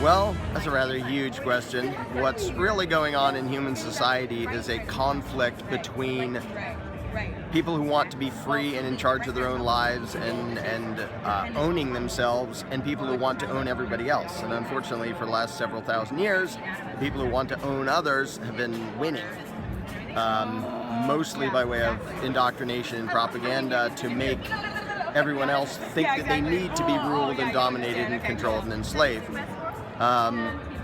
Well, that's a rather huge question. What's really going on in human society is a conflict between people who want to be free and in charge of their own lives and owning themselves, and people who want to own everybody else. And unfortunately, for the last several thousand years, the people who want to own others have been winning, mostly by way of indoctrination and propaganda to make everyone else think that they need to be ruled and dominated and controlled and enslaved.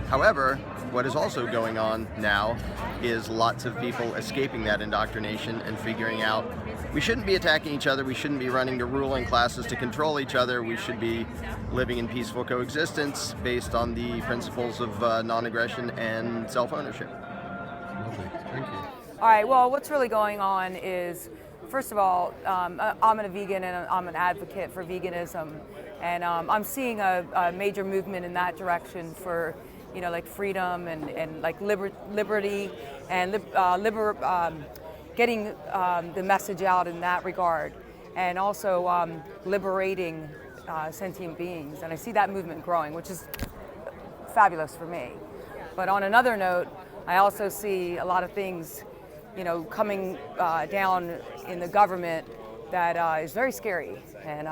However, what is also going on now is lots of people escaping that indoctrination and figuring out we shouldn't be attacking each other, we shouldn't be running to ruling classes to control each other, we should be living in peaceful coexistence based on the principles of non-aggression and self-ownership. Lovely, thank you. All right, well, what's really going on is, first of all, I'm a vegan and I'm an advocate for veganism, and I'm seeing a major movement in that direction for, like freedom and like liberty and getting the message out in that regard, and also liberating sentient beings. And I see that movement growing, which is fabulous for me. But on another note, I also see a lot of things, coming down in the government that is very scary. And,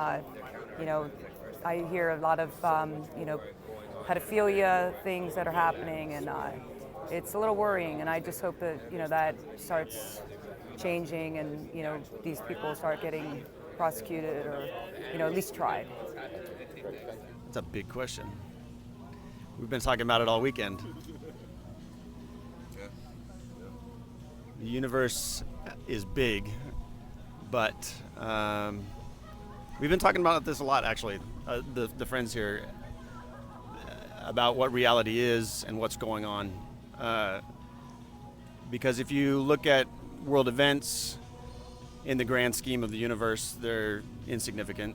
I hear a lot of, pedophilia things that are happening, and it's a little worrying. And I just hope that, that starts changing, and, these people start getting prosecuted or, at least tried. That's a big question. We've been talking about it all weekend. The universe is big, but we've been talking about this a lot, actually, the friends here, about what reality is and what's going on. Because if you look at world events in the grand scheme of the universe, they're insignificant.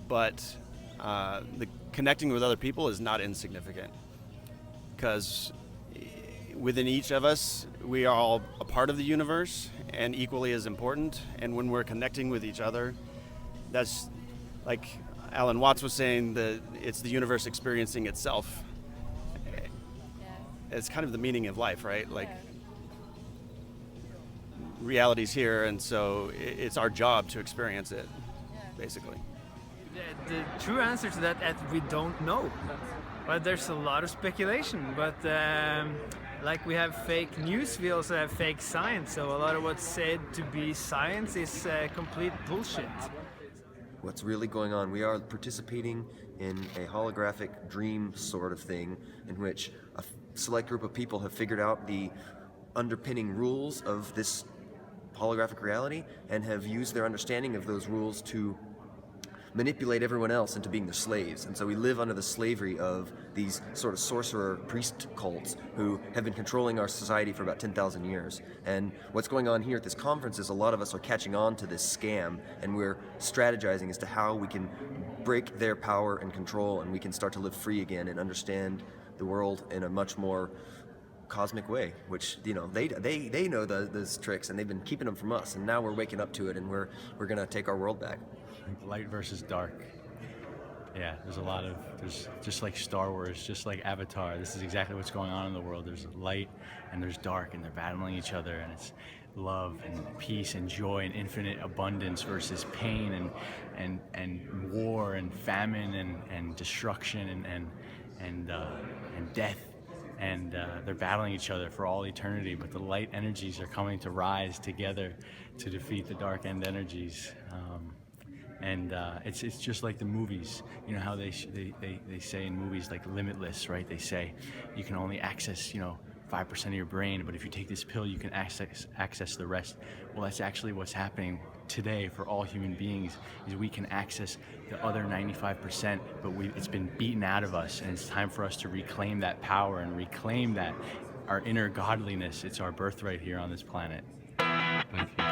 But the connecting with other people is not insignificant, because within each of us, we are all a part of the universe and equally as important. And when we're connecting with each other, that's like Alan Watts was saying, that it's the universe experiencing itself. It's kind of the meaning of life, right? Like, reality's here, and so it's our job to experience it, basically. The true answer to that is we don't know. But there's a lot of speculation. But like we have fake news, we also have fake science. So a lot of what's said to be science is complete bullshit. What's really going on, we are participating in a holographic dream sort of thing in which a select group of people have figured out the underpinning rules of this holographic reality and have used their understanding of those rules to manipulate everyone else into being their slaves. And so we live under the slavery of these sort of sorcerer priest cults who have been controlling our society for about 10,000 years. And what's going on here at this conference is a lot of us are catching on to this scam, and we're strategizing as to how we can break their power and control, and we can start to live free again and understand the world in a much more cosmic way, which they know those tricks, and they've been keeping them from us, and now we're waking up to it, and we're gonna take our world back. Light versus dark. Yeah, there's just like Star Wars, just like Avatar. This is exactly what's going on in the world. There's light and there's dark, and they're battling each other, and it's love and peace and joy and infinite abundance versus pain and war and famine and destruction and death. And they're battling each other for all eternity, but the light energies are coming to rise together to defeat the dark end energies. It's just like the movies, how they say in movies like Limitless, right? They say you can only access 5% of your brain, but if you take this pill, you can access the rest. Well, that's actually what's happening today for all human beings, is we can access the other 95%, but it's been beaten out of us, and it's time for us to reclaim that power and reclaim that our inner godliness. It's our birthright here on this planet. Thank you.